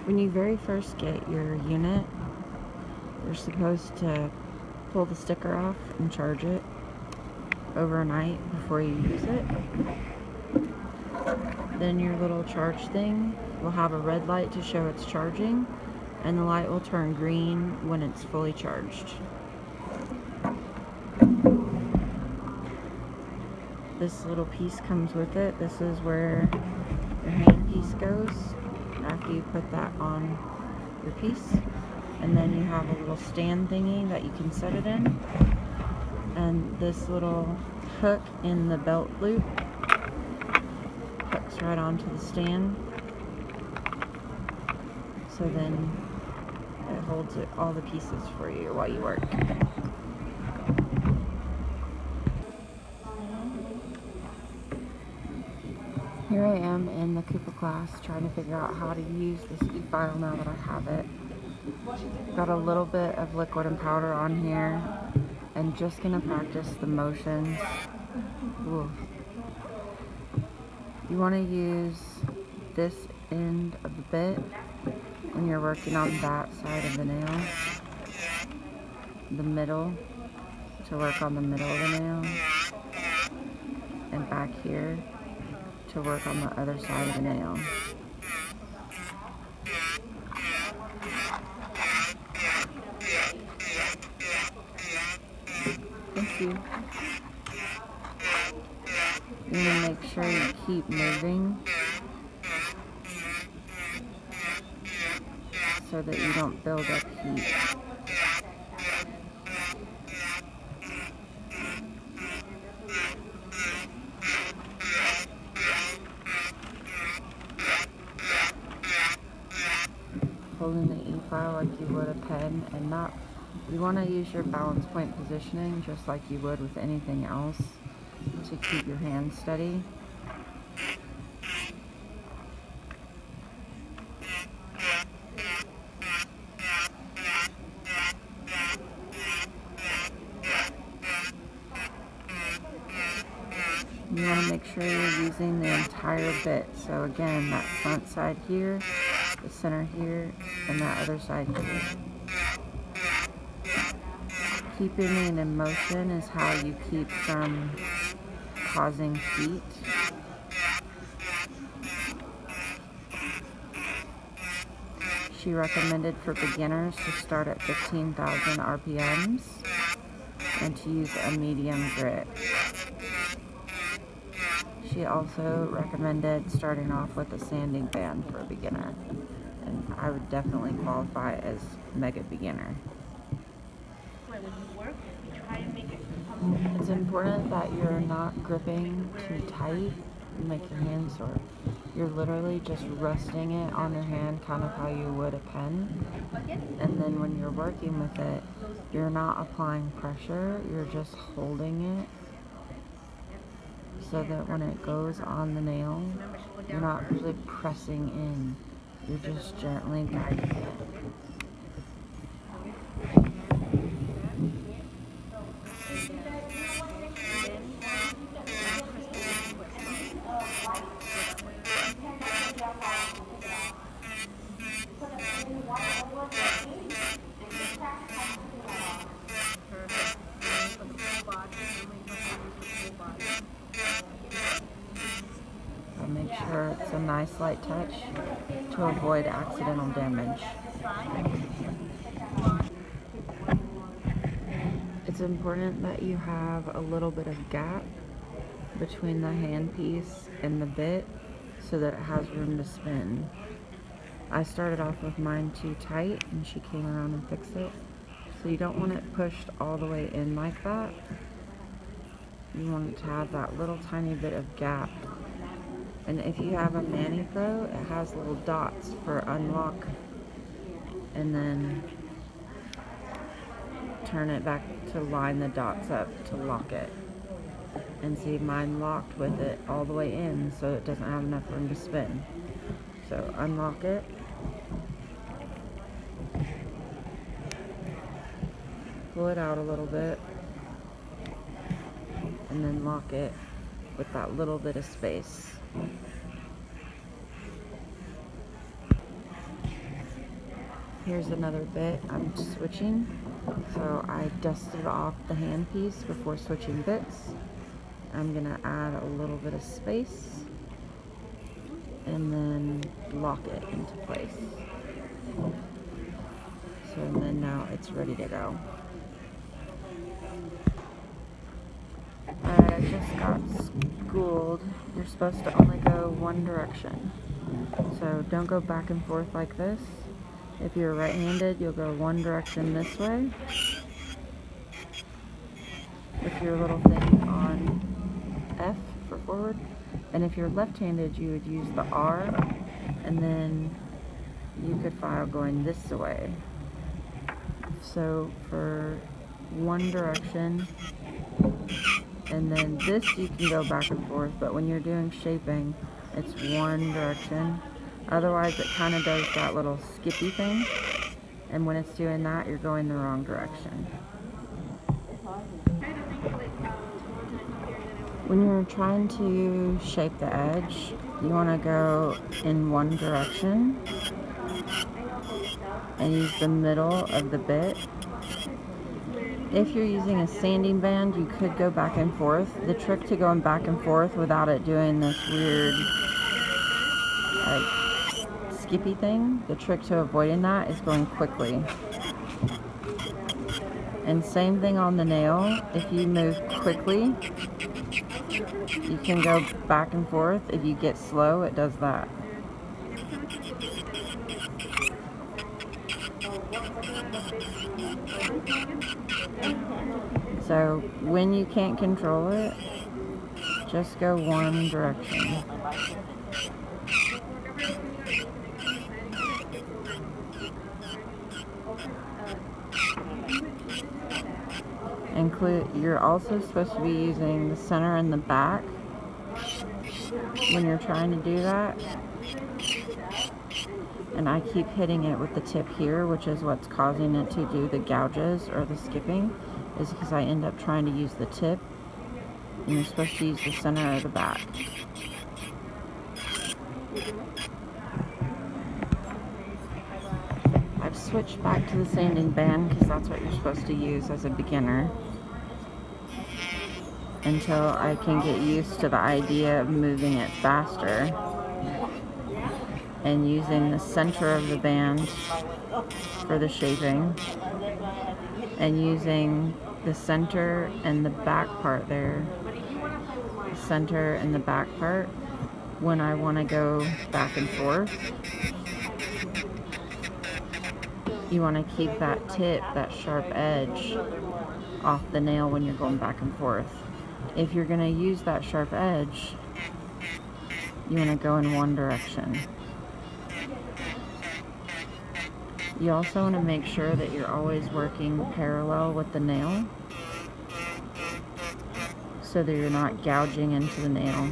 When you very first get your unit, you're supposed to pull the sticker off and charge it overnight before you use it. Then your little charge thing will have a red light to show it's charging, and the light will turn green when it's fully charged. This little piece comes with it. This is where your hand piece goes after you put that on your piece. And then you have a little stand thingy that you can set it in. And this little hook in the belt loop hooks right onto the stand. So then it holds all the pieces for you while you work. Here I am in the Kupa class trying to figure out how to use this Efile now that I have it. Got a little bit of liquid and powder on here and just gonna practice the motions. Ooh. You want to use this end of the bit when you're working on that side of the nail, the middle, to work on the middle of the nail, and back here to work on the other side of the nail. Thank you. You want to make sure you keep moving so that you don't build up heat. Holding the E-file like you would a pen, and not, you want to use your balance point positioning just like you would with anything else to keep your hand steady. You want to make sure you're using the entire bit. So again, that front side here, the center here, and that other side here. Keeping it in motion is how you keep from causing heat. She recommended for beginners to start at 15,000 RPMs and to use a medium grit. She also recommended starting off with a sanding band for a beginner, and I would definitely qualify as mega beginner. It's important that you're not gripping too tight and make your hand sore. You're literally just resting it on your hand, kind of how you would a pen, and then when you're working with it, you're not applying pressure, you're just holding it so that when it goes on the nail, you're not really pressing in, you're just gently guiding it. Make sure it's a nice light touch to avoid accidental damage. It's important that you have a little bit of gap between the handpiece and the bit so that it has room to spin. I started off with mine too tight and she came around and fixed it. So you don't want it pushed all the way in like that. You want it to have that little tiny bit of gap. And if you have a Mani Pro, it has little dots for unlock, and then turn it back to line the dots up to lock it. And see, mine locked with it all the way in, so it doesn't have enough room to spin. So unlock it. Pull it out a little bit, and then lock it with that little bit of space. Here's another bit I'm switching. So I dusted off the handpiece before switching bits. I'm gonna add a little bit of space and then lock it into place. So then now it's ready to go. I just got schooled. You're supposed to only go one direction. So don't go back and forth like this. If you're right-handed, you'll go one direction this way with your little thing on F for forward. And if you're left-handed, you would use the R, and then you could file going this way. So for one direction, and then this you can go back and forth, but when you're doing shaping, it's one direction. Otherwise, it kind of does that little skippy thing, and when it's doing that, you're going the wrong direction. When you're trying to shape the edge, you want to go in one direction and use the middle of the bit. If you're using a sanding band, you could go back and forth. The trick to going back and forth without it doing this weird skippy thing, the trick to avoiding that is going quickly. And same thing on the nail. If you move quickly, you can go back and forth. If you get slow, it does that. So when you can't control it, just go one direction. You're also supposed to be using the center and the back when you're trying to do that. And I keep hitting it with the tip here, which is what's causing it to do the gouges or the skipping, is because I end up trying to use the tip, and you're supposed to use the center or the back. I've switched back to the sanding band because that's what you're supposed to use as a beginner, until I can get used to the idea of moving it faster and using the center of the band for the shaping, and using the center and the back part there, the center and the back part, when I want to go back and forth. You want to keep that tip, that sharp edge, off the nail when you're going back and forth. If you're going to use that sharp edge, you want to go in one direction. You also want to make sure that you're always working parallel with the nail, so that you're not gouging into the nail.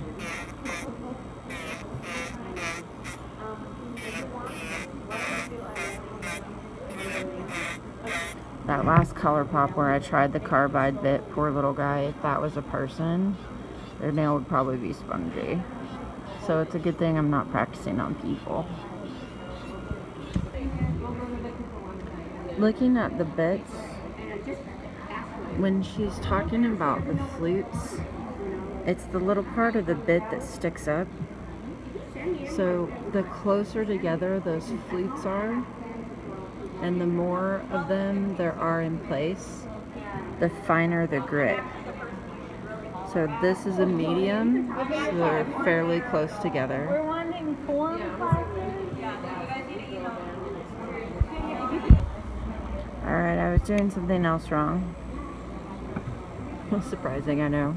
That last color pop where I tried the carbide bit, poor little guy, if that was a person, their nail would probably be spongy. So it's a good thing I'm not practicing on people. Looking at the bits, when she's talking about the flutes, it's the little part of the bit that sticks up. So the closer together those flutes are, and the more of them there are in place, the finer the grit. So this is a medium, so they're fairly close together. We're wanting form. Alright, I was doing something else wrong. Surprising, I know.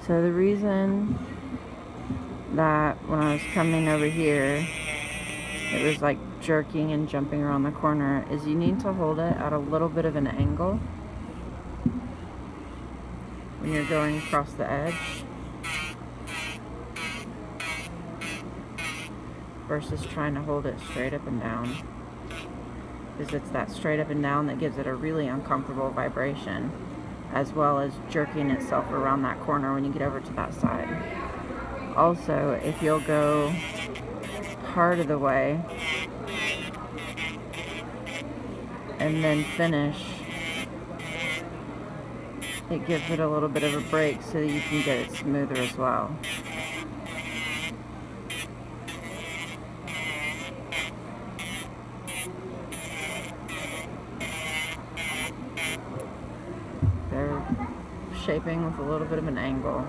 So the reason that when I was coming over here, it was like jerking and jumping around the corner, is you need to hold it at a little bit of an angle when you're going across the edge, versus trying to hold it straight up and down, because it's that straight up and down that gives it a really uncomfortable vibration, as well as jerking itself around that corner when you get over to that side. Also, if you'll go part of the way and then finish, it gives it a little bit of a break so that you can get it smoother as well. They're shaping with a little bit of an angle.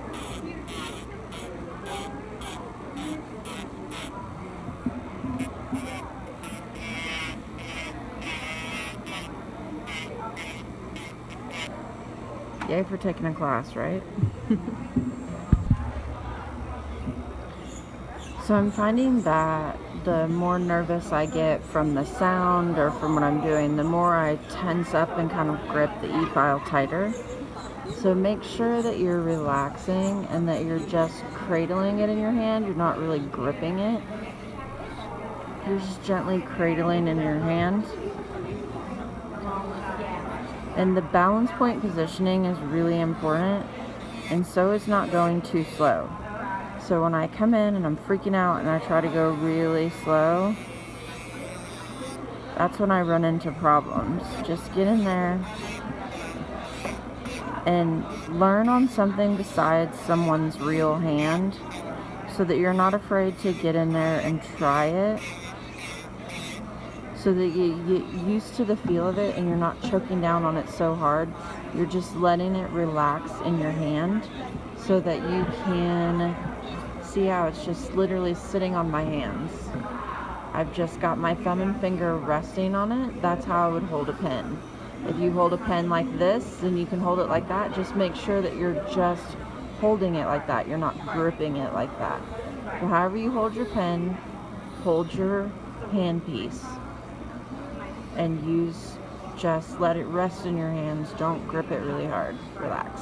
Yay for taking a class, right? So I'm finding that the more nervous I get from the sound or from what I'm doing, the more I tense up and kind of grip the Efile tighter. So make sure that you're relaxing and that you're just cradling it in your hand. You're not really gripping it. You're just gently cradling in your hand. And the balance point positioning is really important, and so is not going too slow. So when I come in and I'm freaking out and I try to go really slow, that's when I run into problems. Just get in there and learn on something besides someone's real hand so that you're not afraid to get in there and try it, so that you get used to the feel of it and you're not choking down on it so hard. You're just letting it relax in your hand so that you can see how it's just literally sitting on my hands. I've just got my thumb and finger resting on it. That's how I would hold a pen. If you hold a pen like this, then you can hold it like that. Just make sure that you're just holding it like that. You're not gripping it like that. So however you hold your pen, hold your handpiece. And just let it rest in your hands. Don't grip it really hard. Relax.